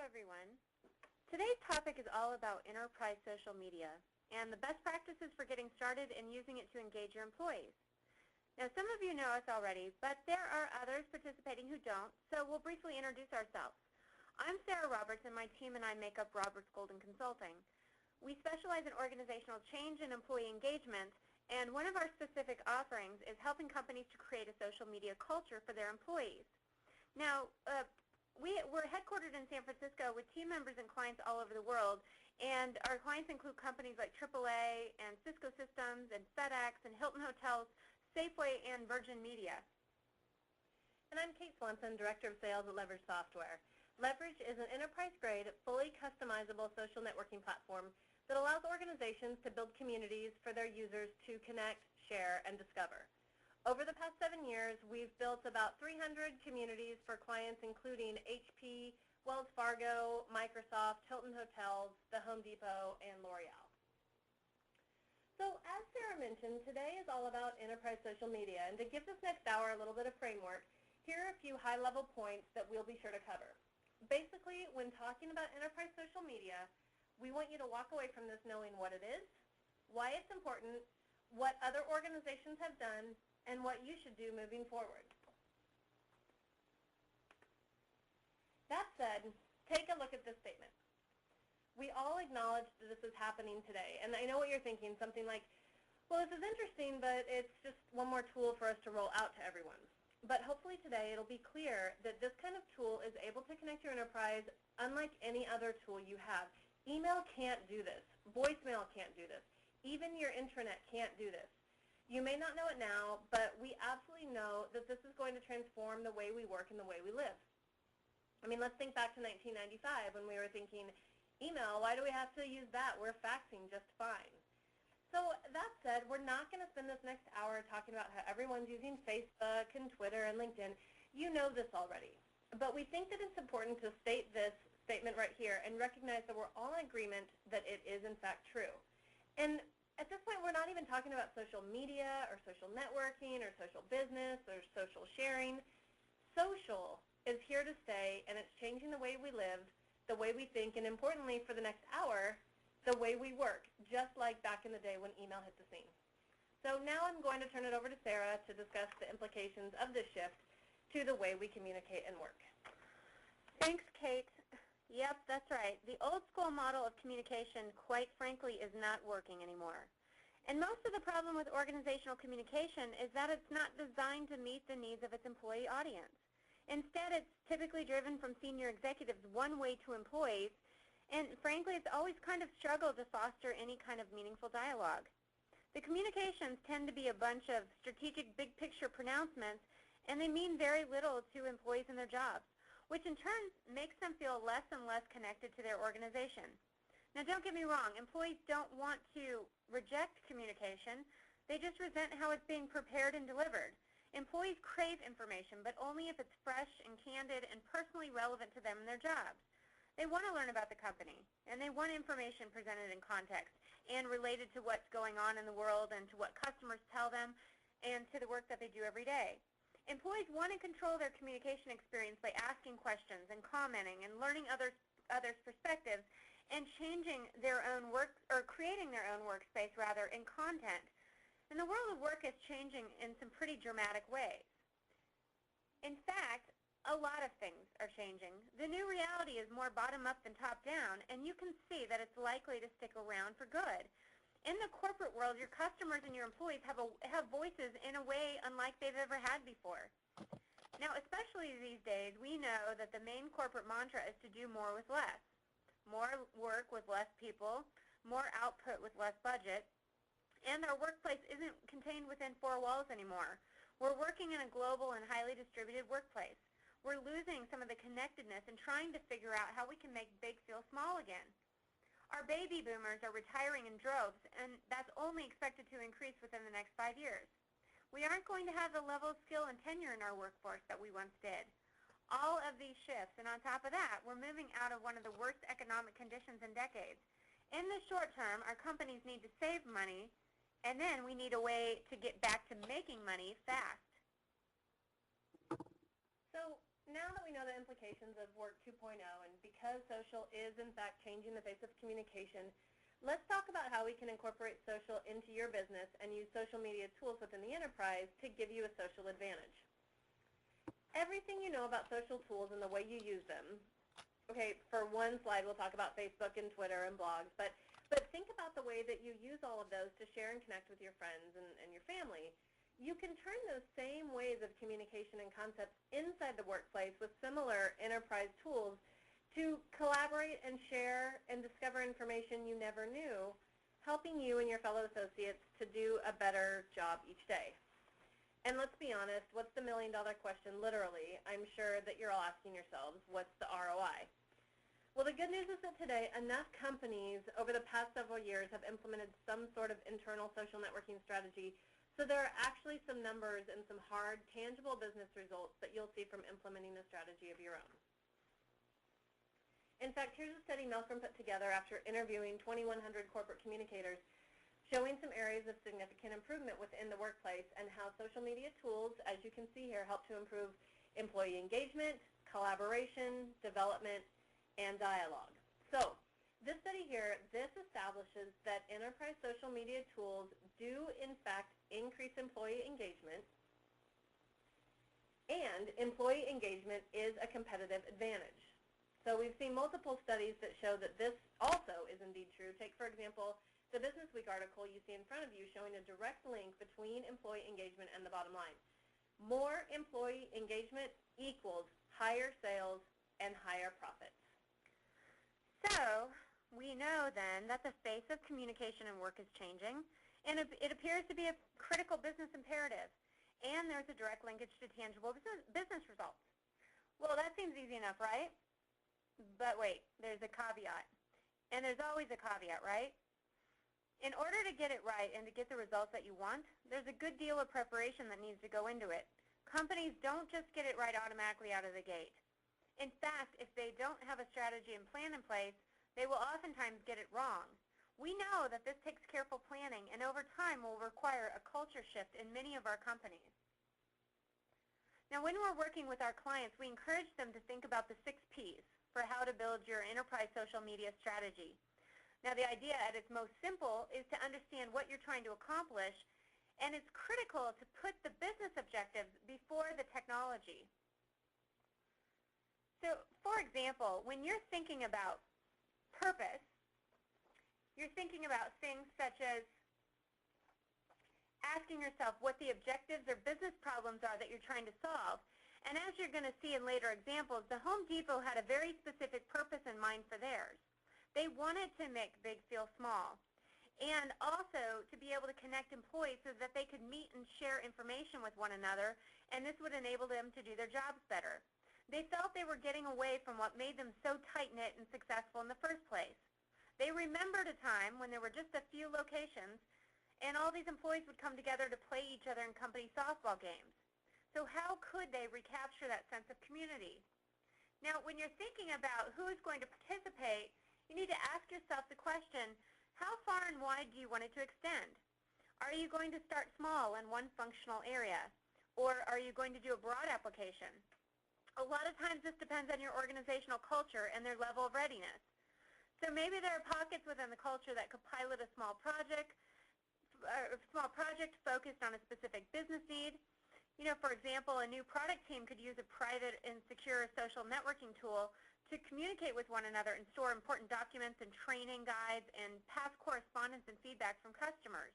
everyone. Today's topic is all about enterprise social media and the best practices for getting started and using it to engage your employees. Now, some of you know us already, but there are others participating who don't, so we'll briefly introduce ourselves. I'm Sarah Roberts, and my team and I make up Roberts Golden Consulting. We specialize in organizational change and employee engagement, and one of our specific offerings is helping companies to create a social media culture for their employees. Now, we're headquartered in San Francisco with team members and clients all over the world, and our clients include companies like AAA and Cisco Systems and FedEx and Hilton Hotels, Safeway, and Virgin Media. And I'm Kate Swanson, Director of Sales at Leverage Software. Leverage is an enterprise-grade, fully customizable social networking platform that allows organizations to build communities for their users to connect, share, and discover. Over the past 7 years, we've built about 300 communities for clients including HP, Wells Fargo, Microsoft, Hilton Hotels, the Home Depot, and L'Oreal. So as Sarah mentioned, today is all about enterprise social media. And to give this next hour a little bit of framework, here are a few high-level points that we'll be sure to cover. Basically, when talking about enterprise social media, we want you to walk away from this knowing what it is, why it's important, what other organizations have done, and what you should do moving forward. That said, take a look at this statement. We all acknowledge that this is happening today, and I know what you're thinking, something like, well, this is interesting, but it's just one more tool for us to roll out to everyone. But hopefully today it'll be clear that this kind of tool is able to connect your enterprise unlike any other tool you have. Email can't do this. Voicemail can't do this. Even your intranet can't do this. You may not know it now, but we absolutely know that this is going to transform the way we work and the way we live. I mean, let's think back to 1995 when we were thinking, email, why do we have to use that? We're faxing just fine. So that said, we're not going to spend this next hour talking about how everyone's using Facebook and Twitter and LinkedIn. You know this already. But we think that it's important to state this statement right here and recognize that we're all in agreement that it is in fact true. And at this point, we're not even talking about social media or social networking or social business or social sharing. Social is here to stay, and it's changing the way we live, the way we think, and importantly, for the next hour, the way we work, just like back in the day when email hit the scene. So now I'm going to turn it over to Sarah to discuss the implications of this shift to the way we communicate and work. Thanks, Kate. Yep, that's right. The old school model of communication, quite frankly, is not working anymore. And most of the problem with organizational communication is that it's not designed to meet the needs of its employee audience. Instead, it's typically driven from senior executives one way to employees, and frankly, it's always kind of struggled to foster any kind of meaningful dialogue. The communications tend to be a bunch of strategic big picture pronouncements, and they mean very little to employees and their jobs, which in turn makes them feel less and less connected to their organization. Now, don't get me wrong, employees don't want to reject communication. They just resent how it's being prepared and delivered. Employees crave information, but only if it's fresh and candid and personally relevant to them and their jobs. They want to learn about the company, and they want information presented in context and related to what's going on in the world and to what customers tell them and to the work that they do every day. Employees want to control their communication experience by asking questions and commenting and learning others' perspectives and changing their own work, or creating their own workspace rather, in content. And the world of work is changing in some pretty dramatic ways. In fact, a lot of things are changing. The new reality is more bottom-up than top-down, and you can see that it's likely to stick around for good. In the corporate world, your customers and your employees have voices in a way unlike they've ever had before. Now, especially these days, we know that the main corporate mantra is to do more with less. More work with less people, more output with less budget, and our workplace isn't contained within four walls anymore. We're working in a global and highly distributed workplace. We're losing some of the connectedness and trying to figure out how we can make big feel small again. Our baby boomers are retiring in droves, and that's only expected to increase within the next 5 years. We aren't going to have the level of skill and tenure in our workforce that we once did. All of these shifts, and on top of that, we're moving out of one of the worst economic conditions in decades. In the short term, our companies need to save money, and then we need a way to get back to making money fast. So now that we know the implications of Work 2.0, and because social is in fact changing the face of communication, let's talk about how we can incorporate social into your business and use social media tools within the enterprise to give you a social advantage. Everything you know about social tools and the way you use them, okay, for one slide we'll talk about Facebook and Twitter and blogs, but think about the way that you use all of those to share and connect with your friends and your family. You can turn those same ways of communication and concepts inside the workplace with similar enterprise tools to collaborate and share and discover information you never knew, helping you and your fellow associates to do a better job each day. And let's be honest, what's the million-dollar question, literally? I'm sure that you're all asking yourselves, what's the ROI? Well, the good news is that today, enough companies over the past several years have implemented some sort of internal social networking strategy, so there are actually some numbers and some hard, tangible business results that you'll see from implementing a strategy of your own. In fact, here's a study Malcolm put together after interviewing 2,100 corporate communicators, showing some areas of significant improvement within the workplace and how social media tools, as you can see here, help to improve employee engagement, collaboration, development, and dialogue. So this study here, this establishes that enterprise social media tools do, in fact, increase employee engagement, and employee engagement is a competitive advantage. So we've seen multiple studies that show that this also is indeed true. Take, for example, the Business Week article you see in front of you showing a direct link between employee engagement and the bottom line. More employee engagement equals higher sales and higher profits. So we know then that the face of communication and work is changing, and it appears to be a critical business imperative, and there's a direct linkage to tangible business results. Well, that seems easy enough, right? But wait, there's a caveat, and there's always a caveat, right? In order to get it right and to get the results that you want, there's a good deal of preparation that needs to go into it. Companies don't just get it right automatically out of the gate. In fact, if they don't have a strategy and plan in place, they will oftentimes get it wrong. We know that this takes careful planning and over time will require a culture shift in many of our companies. Now, when we're working with our clients, we encourage them to think about the 6 Ps for how to build your enterprise social media strategy. Now, the idea at its most simple is to understand what you're trying to accomplish, and it's critical to put the business objectives before the technology. So, for example, when you're thinking about purpose, you're thinking about things such as asking yourself what the objectives or business problems are that you're trying to solve. And as you're going to see in later examples, the Home Depot had a very specific purpose in mind for theirs. They wanted to make big feel small, and also to be able to connect employees so that they could meet and share information with one another, and this would enable them to do their jobs better. They felt they were getting away from what made them so tight-knit and successful in the first place. They remembered a time when there were just a few locations, and all these employees would come together to play each other in company softball games. So how could they recapture that sense of community? Now, when you're thinking about who is going to participate, you need to ask yourself the question, how far and wide do you want it to extend? Are you going to start small in one functional area, or are you going to do a broad application? A lot of times this depends on your organizational culture and their level of readiness. So maybe there are pockets within the culture that could pilot a small project focused on a specific business need. You know, for example, a new product team could use a private and secure social networking tool to communicate with one another and store important documents and training guides and pass correspondence and feedback from customers.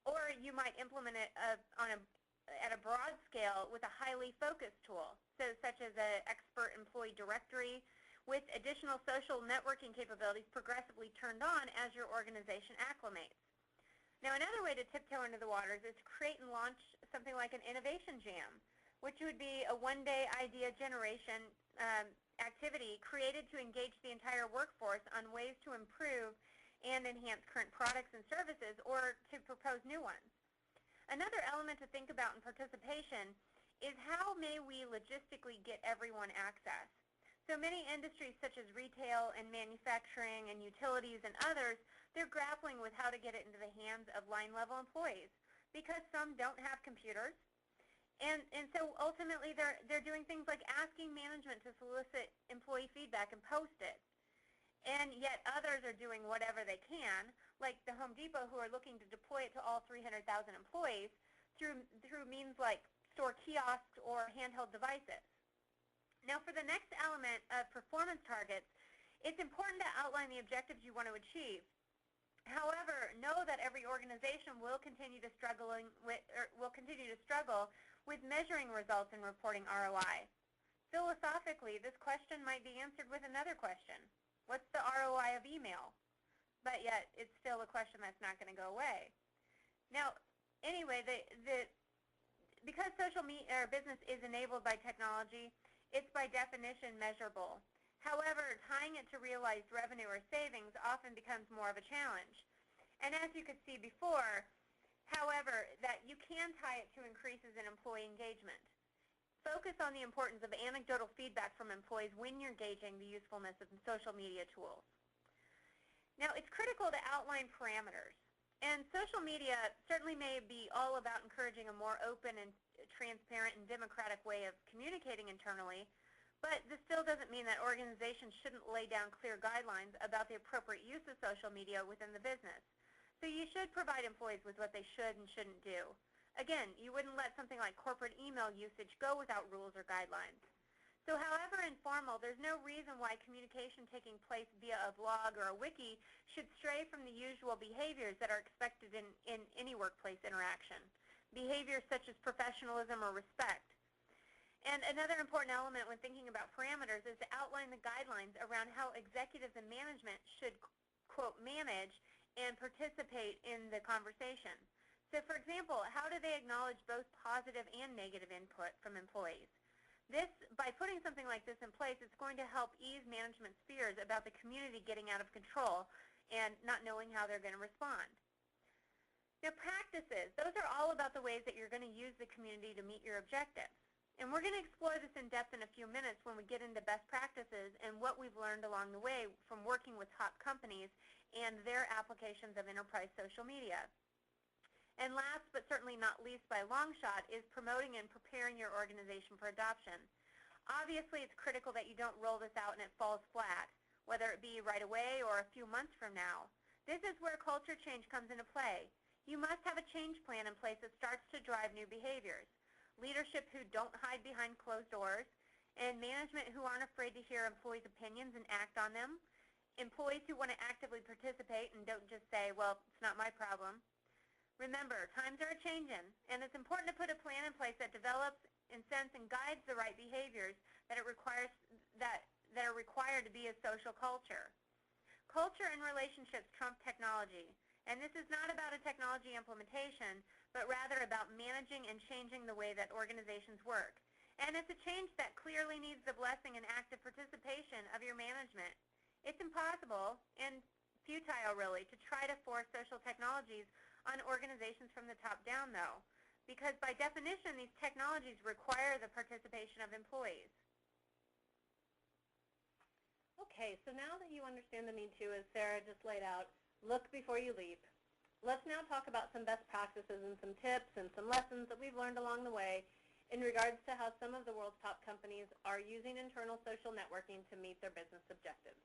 Or you might implement it at a broad scale with a highly focused tool, so such as an expert employee directory with additional social networking capabilities progressively turned on as your organization acclimates. Now, another way to tiptoe into the waters is to create and launch something like an innovation jam, which would be a one-day idea generation activity created to engage the entire workforce on ways to improve and enhance current products and services or to propose new ones. Another element to think about in participation is how may we logistically get everyone access. So many industries such as retail and manufacturing and utilities and others, they're grappling with how to get it into the hands of line-level employees because some don't have computers And so ultimately they're doing things like asking management to solicit employee feedback and post it. And yet others are doing whatever they can, like the Home Depot, who are looking to deploy it to all 300,000 employees through means like store kiosks or handheld devices. Now, for the next element of performance targets, it's important to outline the objectives you want to achieve. However, know that every organization will continue to struggle with measuring results and reporting ROI. Philosophically, this question might be answered with another question. What's the ROI of email? But yet, it's still a question that's not going to go away. Now, anyway, because social media or business is enabled by technology, it's by definition measurable. However, tying it to realized revenue or savings often becomes more of a challenge. And as you could see before, however, that you can tie it to increases in employee engagement. Focus on the importance of anecdotal feedback from employees when you're gauging the usefulness of social media tools. Now, it's critical to outline parameters. And social media certainly may be all about encouraging a more open and transparent and democratic way of communicating internally, but this still doesn't mean that organizations shouldn't lay down clear guidelines about the appropriate use of social media within the business. So you should provide employees with what they should and shouldn't do. Again, you wouldn't let something like corporate email usage go without rules or guidelines. So however informal, there's no reason why communication taking place via a blog or a wiki should stray from the usual behaviors that are expected in any workplace interaction. Behaviors such as professionalism or respect. And another important element when thinking about parameters is to outline the guidelines around how executives and management should, quote, manage and participate in the conversation. So for example, how do they acknowledge both positive and negative input from employees? By putting something like this in place, it's going to help ease management's fears about the community getting out of control and not knowing how they're going to respond. Now, practices, those are all about the ways that you're going to use the community to meet your objectives. And we're going to explore this in depth in a few minutes when we get into best practices and what we've learned along the way from working with top companies and their applications of enterprise social media. And last but certainly not least by a long shot is promoting and preparing your organization for adoption. Obviously, it's critical that you don't roll this out and it falls flat, whether it be right away or a few months from now. This is where culture change comes into play. You must have a change plan in place that starts to drive new behaviors. Leadership who don't hide behind closed doors, and management who aren't afraid to hear employees' opinions and act on them. Employees who want to actively participate and don't just say, well, it's not my problem. Remember, times are changing, and it's important to put a plan in place that develops, incents, and guides the right behaviors that are required to be a social culture. Culture and relationships trump technology, and this is not about a technology implementation, but rather about managing and changing the way that organizations work. And it's a change that clearly needs the blessing and active participation of your management. It's impossible and futile, really, to try to force social technologies on organizations from the top down, though, because by definition, these technologies require the participation of employees. Okay, so now that you understand the need to, as Sarah just laid out, look before you leap. Let's now talk about some best practices and some tips and some lessons that we've learned along the way in regards to how some of the world's top companies are using internal social networking to meet their business objectives.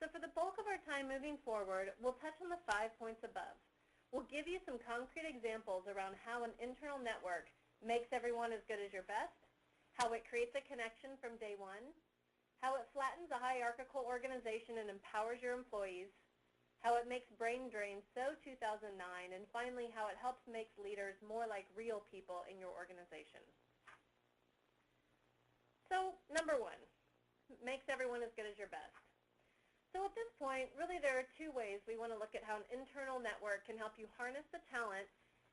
So for the bulk of our time moving forward, we'll touch on the 5 points above. We'll give you some concrete examples around how an internal network makes everyone as good as your best, how it creates a connection from day one, how it flattens a hierarchical organization and empowers your employees, how it makes brain drain so 2009, and finally how it helps make leaders more like real people in your organization. So number one, makes everyone as good as your best. So at this point, really there are two ways we want to look at how an internal network can help you harness the talent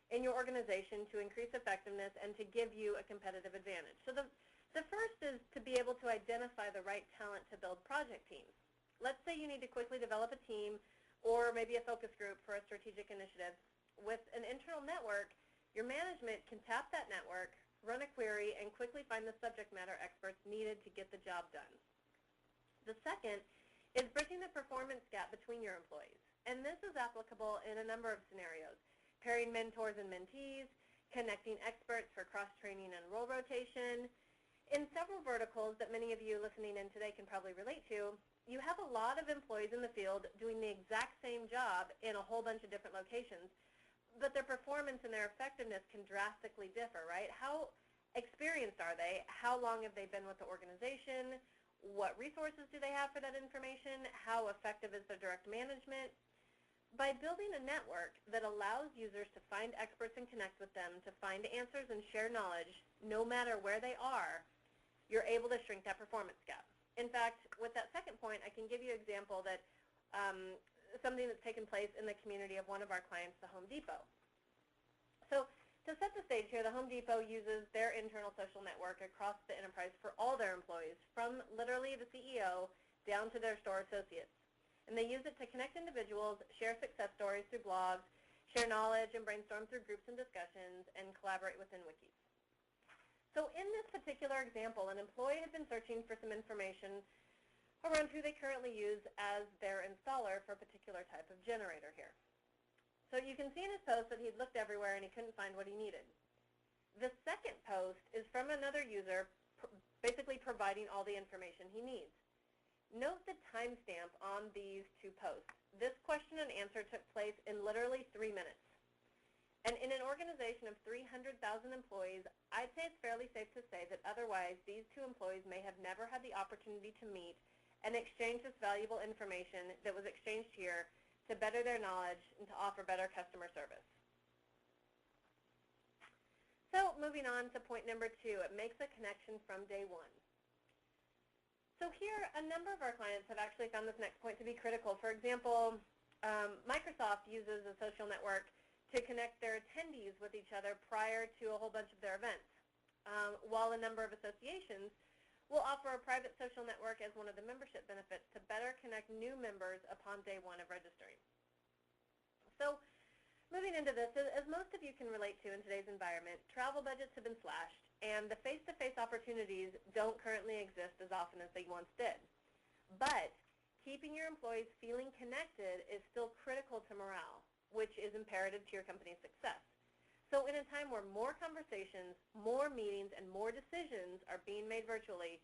in your organization to increase effectiveness and to give you a competitive advantage. So the first is to be able to identify the right talent to build project teams. Let's say you need to quickly develop a team or maybe a focus group for a strategic initiative. With an internal network, your management can tap that network, run a query, and quickly find the subject matter experts needed to get the job done. The second is bridging the performance gap between your employees. And this is applicable in a number of scenarios. Pairing mentors and mentees, connecting experts for cross-training and role rotation. In several verticals that many of you listening in today can probably relate to, you have a lot of employees in the field doing the exact same job in a whole bunch of different locations, but their performance and their effectiveness can drastically differ, right? How experienced are they? How long have they been with the organization? What resources do they have for that information? How effective is their direct management? By building a network that allows users to find experts and connect with them, to find answers and share knowledge, no matter where they are, you're able to shrink that performance gap. In fact, with that second point, I can give you an example that something that's taken place in the community of one of our clients, the Home Depot. So to set the stage here, the Home Depot uses their internal social network across the enterprise for all their employees, from literally the CEO down to their store associates. And they use it to connect individuals, share success stories through blogs, share knowledge and brainstorm through groups and discussions, and collaborate within wikis. So in this particular example, an employee had been searching for some information around who they currently use as their installer for a particular type of generator here. So you can see in his post that he'd looked everywhere and he couldn't find what he needed. The second post is from another user basically providing all the information he needs. Note the timestamp on these two posts. This question and answer took place in literally 3 minutes. And in an organization of 300,000 employees, I'd say it's fairly safe to say that otherwise these two employees may have never had the opportunity to meet and exchange this valuable information that was exchanged here to better their knowledge and to offer better customer service. So moving on to point number 2, it makes a connection from day one. So here, a number of our clients have actually found this next point to be critical. For example, Microsoft uses a social network to connect their attendees with each other prior to a whole bunch of their events, while a number of associations will offer a private social network as one of the membership benefits to better connect new members upon day one of registering. So moving into this, as most of you can relate to in today's environment, travel budgets have been slashed, and the face-to-face opportunities don't currently exist as often as they once did. But keeping your employees feeling connected is still critical to morale, which is imperative to your company's success. So in a time where more conversations, more meetings, and more decisions are being made virtually,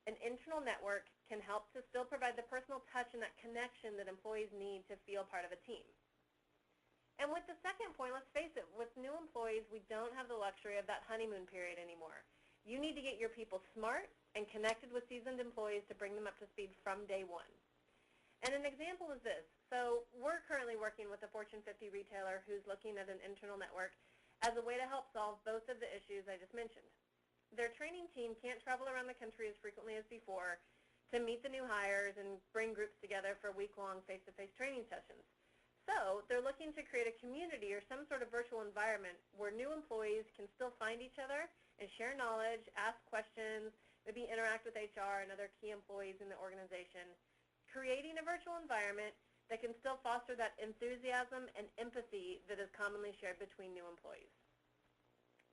an internal network can help to still provide the personal touch and that connection that employees need to feel part of a team. And with the second point, let's face it, with new employees, we don't have the luxury of that honeymoon period anymore. You need to get your people smart and connected with seasoned employees to bring them up to speed from day one. And an example is this. So we're currently working with a Fortune 50 retailer who's looking at an internal network as a way to help solve both of the issues I just mentioned. Their training team can't travel around the country as frequently as before to meet the new hires and bring groups together for week-long face-to-face training sessions. So they're looking to create a community or some sort of virtual environment where new employees can still find each other and share knowledge, ask questions, maybe interact with HR and other key employees in the organization, creating a virtual environment that can still foster that enthusiasm and empathy that is commonly shared between new employees.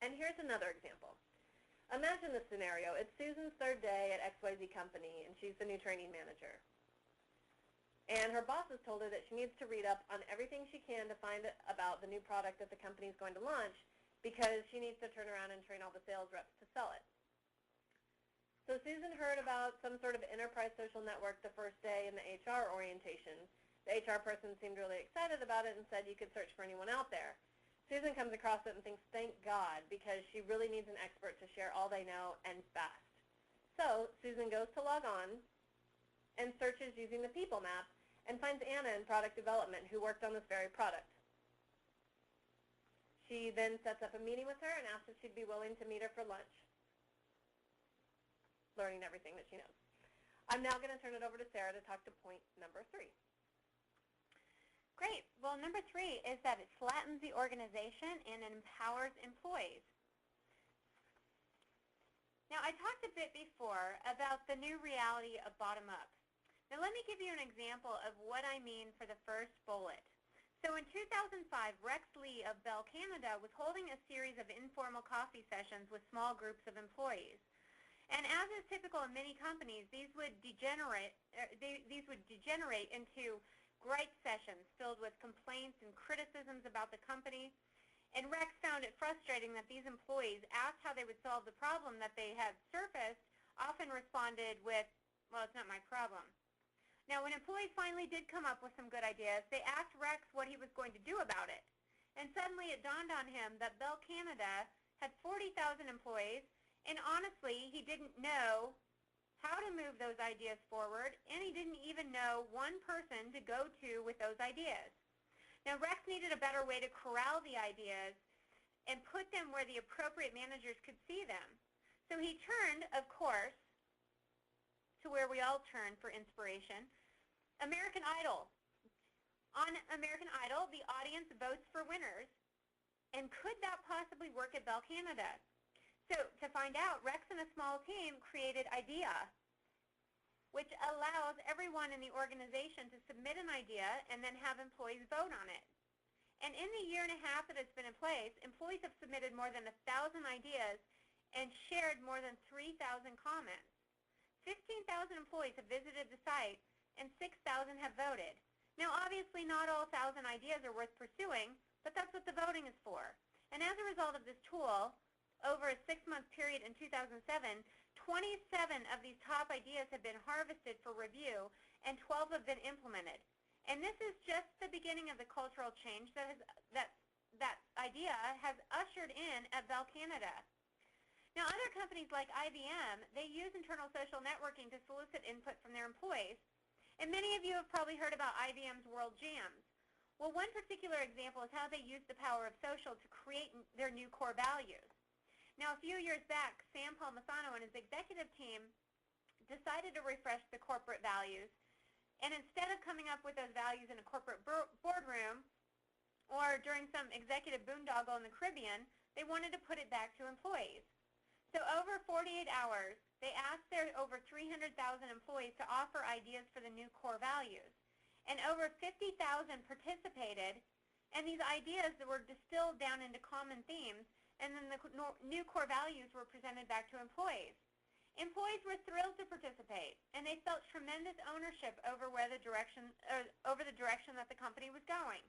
And here's another example. Imagine this scenario. It's Susan's third day at XYZ company, and she's the new training manager. And her boss has told her that she needs to read up on everything she can to find about the new product that the company is going to launch because she needs to turn around and train all the sales reps to sell it. So Susan heard about some sort of enterprise social network the first day in the HR orientation. The HR person seemed really excited about it and said you could search for anyone out there. Susan comes across it and thinks, thank God, because she really needs an expert to share all they know and fast. So Susan goes to log on and searches using the people map and finds Anna in product development who worked on this very product. She then sets up a meeting with her and asks if she'd be willing to meet her for lunch, learning everything that she knows. I'm now going to turn it over to Sarah to talk to point number 3. Great. Well, number 3 is that it flattens the organization and it empowers employees. Now, I talked a bit before about the new reality of bottom-up. Now, let me give you an example of what I mean for the first bullet. So in 2005, Rex Lee of Bell Canada was holding a series of informal coffee sessions with small groups of employees. And as is typical in many companies, these would degenerate into gripe sessions filled with complaints and criticisms about the company. And Rex found it frustrating that these employees, asked how they would solve the problem that they had surfaced, often responded with, well, it's not my problem. Now, when employees finally did come up with some good ideas, they asked Rex what he was going to do about it. And suddenly it dawned on him that Bell Canada had 40,000 employees, and honestly, he didn't know how to move those ideas forward, and he didn't even know one person to go to with those ideas. Now, Rex needed a better way to corral the ideas and put them where the appropriate managers could see them. So he turned, of course, to where we all turn for inspiration, American Idol. On American Idol, the audience votes for winners, and could that possibly work at Bell Canada? So to find out, Rex and a small team created IDEA, which allows everyone in the organization to submit an idea and then have employees vote on it. And in the year and a half that it's been in place, employees have submitted more than 1,000 ideas and shared more than 3,000 comments. 15,000 employees have visited the site, and 6,000 have voted. Now, obviously, not all 1,000 ideas are worth pursuing, but that's what the voting is for. And as a result of this tool, over a 6-month period in 2007, 27 of these top ideas have been harvested for review, and 12 have been implemented. And this is just the beginning of the cultural change that IDEA has ushered in at Bell Canada. Now, other companies like IBM, they use internal social networking to solicit input from their employees. And many of you have probably heard about IBM's World Jams. Well, one particular example is how they use the power of social to create their new core values. Now, a few years back, Sam Palmisano and his executive team decided to refresh the corporate values. And instead of coming up with those values in a corporate boardroom or during some executive boondoggle in the Caribbean, they wanted to put it back to employees. So over 48 hours, they asked their over 300,000 employees to offer ideas for the new core values. And over 50,000 participated, and these ideas were distilled down into common themes, and then the new core values were presented back to employees. Employees were thrilled to participate, and they felt tremendous ownership over the direction that the company was going.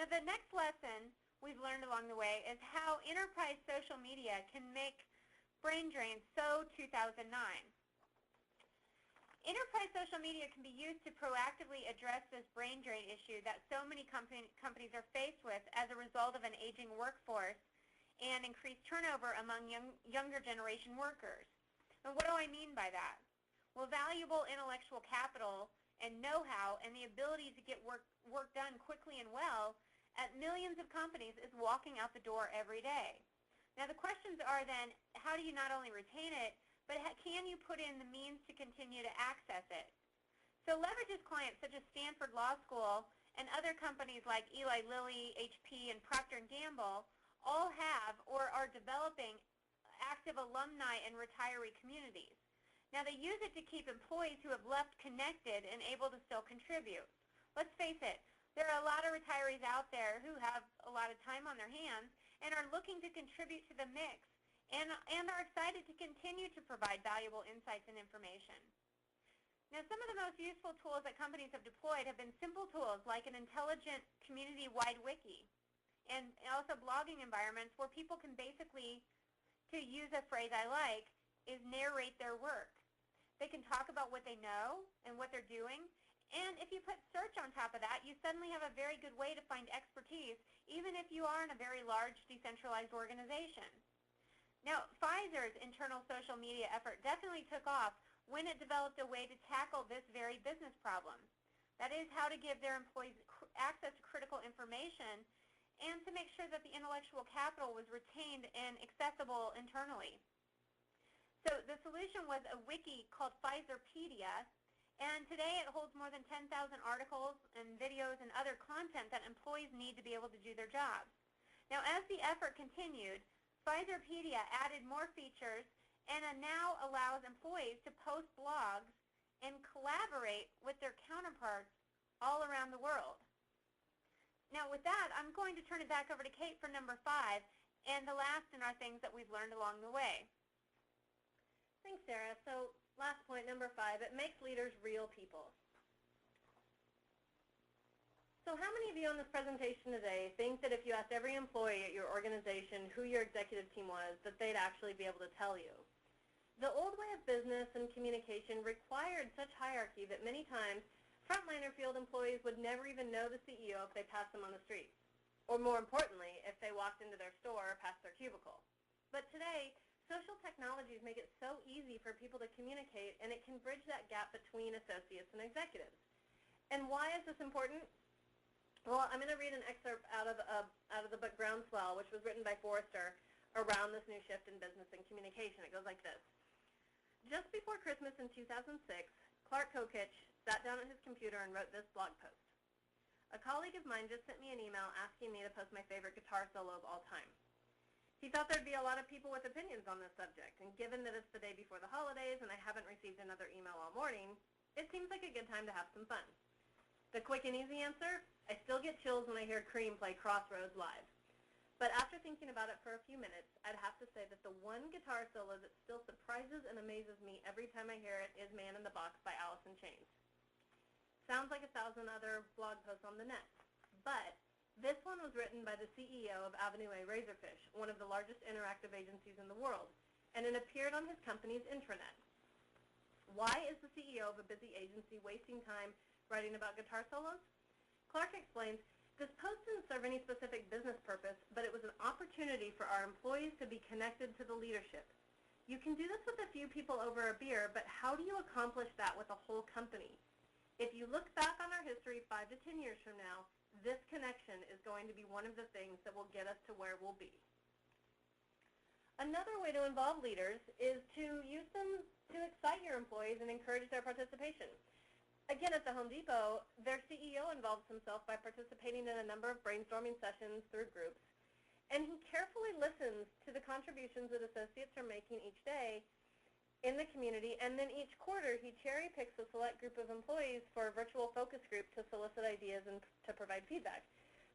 Now, the next lesson we've learned along the way is how enterprise social media can make brain drain so 2009. Enterprise social media can be used to proactively address this brain drain issue that so many companies are faced with as a result of an aging workforce and increased turnover among younger generation workers. And what do I mean by that? Well, valuable intellectual capital and know-how and the ability to get work done quickly and well at millions of companies is walking out the door every day. Now, the questions are then, how do you not only retain it, but can you put in the means to continue to access it? So Leverage's clients such as Stanford Law School and other companies like Eli Lilly, HP, and Procter & Gamble all have or are developing active alumni and retiree communities. Now, they use it to keep employees who have left connected and able to still contribute. Let's face it, there are a lot of retirees out there who have a lot of time on their hands and are looking to contribute to the mix and are excited to continue to provide valuable insights and information. Now, some of the most useful tools that companies have deployed have been simple tools like an intelligent community-wide wiki and also blogging environments where people can basically, to use a phrase I like, is narrate their work. They can talk about what they know and what they're doing. And if you put search on top of that, you suddenly have a very good way to find expertise, even if you are in a very large decentralized organization. Now, Pfizer's internal social media effort definitely took off when it developed a way to tackle this very business problem. That is, how to give their employees access to critical information and to make sure that the intellectual capital was retained and accessible internally. So the solution was a wiki called Pfizerpedia, and today it holds more than 10,000 articles and videos and other content that employees need to be able to do their jobs. Now, as the effort continued, Pfizerpedia added more features and now allows employees to post blogs and collaborate with their counterparts all around the world. Now, with that, I'm going to turn it back over to Kate for number 5 and the last in our things that we've learned along the way. Thanks, Sarah. So last point, number 5, it makes leaders real people. So So how many of you on this presentation today think that if you asked every employee at your organization who your executive team was, that they'd actually be able to tell you? The old way of business and communication required such hierarchy that many times frontliner field employees would never even know the CEO if they passed them on the street, or more importantly, if they walked into their store or past their cubicle. But today, social technologies make it so easy for people to communicate, and it can bridge that gap between associates and executives. And why is this important? Well, I'm going to read an excerpt out of the book Groundswell, which was written by Forrester around this new shift in business and communication. It goes like this. Just before Christmas in 2006, Clark Kokich sat down at his computer and wrote this blog post. A colleague of mine just sent me an email asking me to post my favorite guitar solo of all time. He thought there'd be a lot of people with opinions on this subject, and given that it's the day before the holidays and I haven't received another email all morning, it seems like a good time to have some fun. The quick and easy answer, I still get chills when I hear Cream play Crossroads live. But after thinking about it for a few minutes, I'd have to say that the one guitar solo that still surprises and amazes me every time I hear it is Man in the Box by Alice in Chains. Sounds like 1,000 other blog posts on the net, but this one was written by the CEO of Avenue A Razorfish, one of the largest interactive agencies in the world, and it appeared on his company's intranet. Why is the CEO of a busy agency wasting time writing about guitar solos? Clark explains, this post didn't serve any specific business purpose, but it was an opportunity for our employees to be connected to the leadership. You can do this with a few people over a beer, but how do you accomplish that with a whole company? If you look back on our history 5 to 10 years from now, this connection is going to be one of the things that will get us to where we'll be. Another way to involve leaders is to use them to excite your employees and encourage their participation. Again, at the Home Depot, their CEO involves himself by participating in a number of brainstorming sessions through groups, and he carefully listens to the contributions that associates are making each day in the community, and then each quarter he cherry picks a select group of employees for a virtual focus group to solicit ideas and to provide feedback.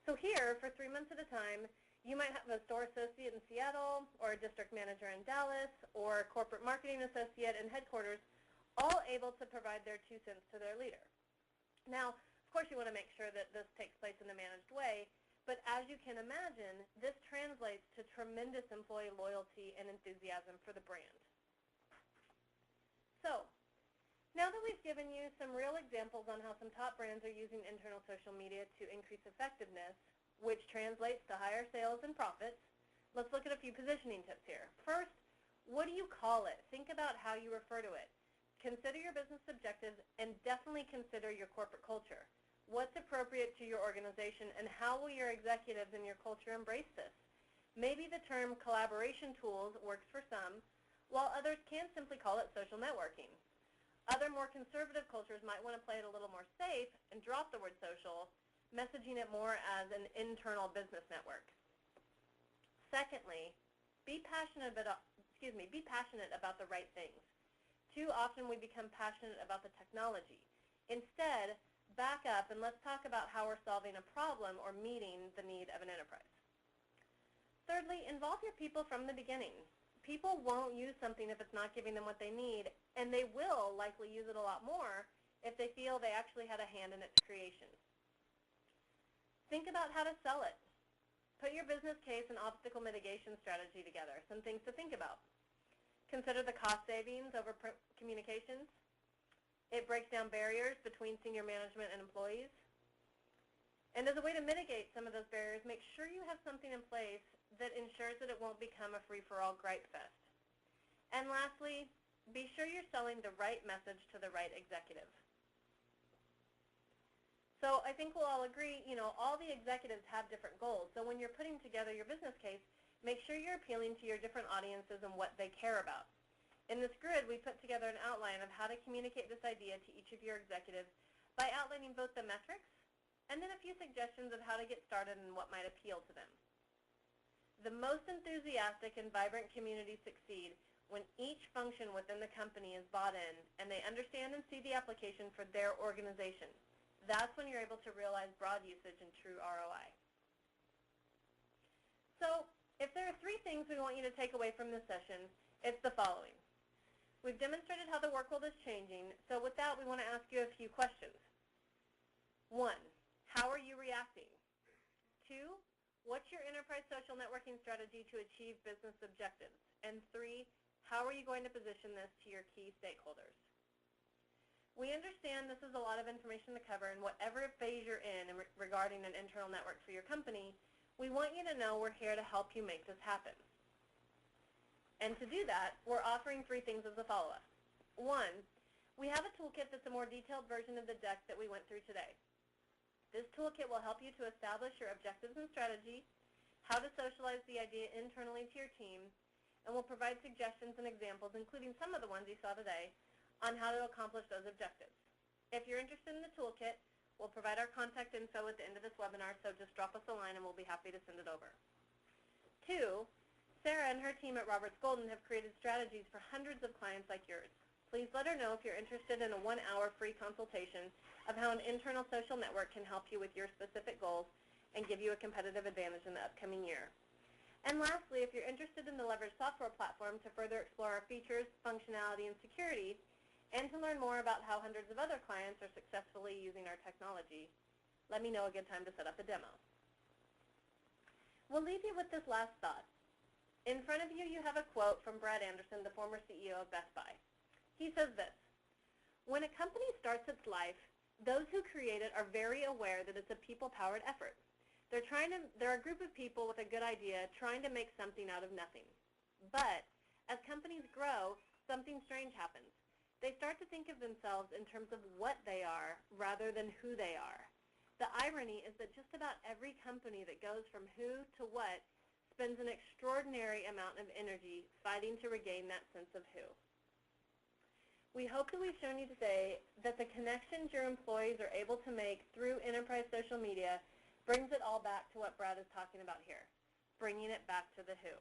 So here, for 3 months at a time, you might have a store associate in Seattle, or a district manager in Dallas, or a corporate marketing associate in headquarters, all able to provide their 2 cents to their leader. Now, of course you want to make sure that this takes place in a managed way, but as you can imagine, this translates to tremendous employee loyalty and enthusiasm for the brand. So, now that we've given you some real examples on how some top brands are using internal social media to increase effectiveness, which translates to higher sales and profits, let's look at a few positioning tips here. First, what do you call it? Think about how you refer to it. Consider your business objectives and definitely consider your corporate culture. What's appropriate to your organization and how will your executives and your culture embrace this? Maybe the term collaboration tools works for some, while others can simply call it social networking. Other more conservative cultures might want to play it a little more safe and drop the word social, messaging it more as an internal business network. Secondly, be passionate about the right things. Too often we become passionate about the technology. Instead, back up and let's talk about how we're solving a problem or meeting the need of an enterprise. Thirdly, involve your people from the beginning. People won't use something if it's not giving them what they need, and they will likely use it a lot more if they feel they actually had a hand in its creation. Think about how to sell it. Put your business case and obstacle mitigation strategy together, some things to think about. Consider the cost savings over communications. It breaks down barriers between senior management and employees. And as a way to mitigate some of those barriers, make sure you have something in place that ensures that it won't become a free-for-all gripe fest. And lastly, be sure you're selling the right message to the right executive. So I think we'll all agree, all the executives have different goals. So when you're putting together your business case, make sure you're appealing to your different audiences and what they care about. In this grid, we put together an outline of how to communicate this idea to each of your executives by outlining both the metrics and then a few suggestions of how to get started and what might appeal to them. The most enthusiastic and vibrant communities succeed when each function within the company is bought in and they understand and see the application for their organization. That's when you're able to realize broad usage and true ROI. So, if there are 3 things we want you to take away from this session, it's the following. We've demonstrated how the work world is changing, so with that we want to ask you a few questions. 1, How are you reacting? 2, what's your enterprise social networking strategy to achieve business objectives? And 3, how are you going to position this to your key stakeholders? We understand this is a lot of information to cover, and whatever phase you're in regarding an internal network for your company, we want you to know we're here to help you make this happen. And to do that, we're offering 3 things as a follow-up. 1, we have a toolkit that's a more detailed version of the deck that we went through today. This toolkit will help you to establish your objectives and strategy, how to socialize the idea internally to your team, and will provide suggestions and examples, including some of the ones you saw today, on how to accomplish those objectives. If you're interested in the toolkit, we'll provide our contact info at the end of this webinar, so just drop us a line and we'll be happy to send it over. 2, Sarah and her team at Roberts Golden have created strategies for hundreds of clients like yours. Please let her know if you're interested in a 1-hour free consultation of how an internal social network can help you with your specific goals and give you a competitive advantage in the upcoming year. And lastly, if you're interested in the Leverage software platform to further explore our features, functionality, and security, and to learn more about how hundreds of other clients are successfully using our technology, let me know a good time to set up a demo. We'll leave you with this last thought. In front of you, you have a quote from Brad Anderson, the former CEO of Best Buy. He says this: "When a company starts its life, those who create it are very aware that it's a people-powered effort. They're a group of people with a good idea trying to make something out of nothing. But as companies grow, something strange happens. They start to think of themselves in terms of what they are rather than who they are. The irony is that just about every company that goes from who to what spends an extraordinary amount of energy fighting to regain that sense of who." We hope that we've shown you today that the connections your employees are able to make through enterprise social media brings it all back to what Brad is talking about here, bringing it back to the who.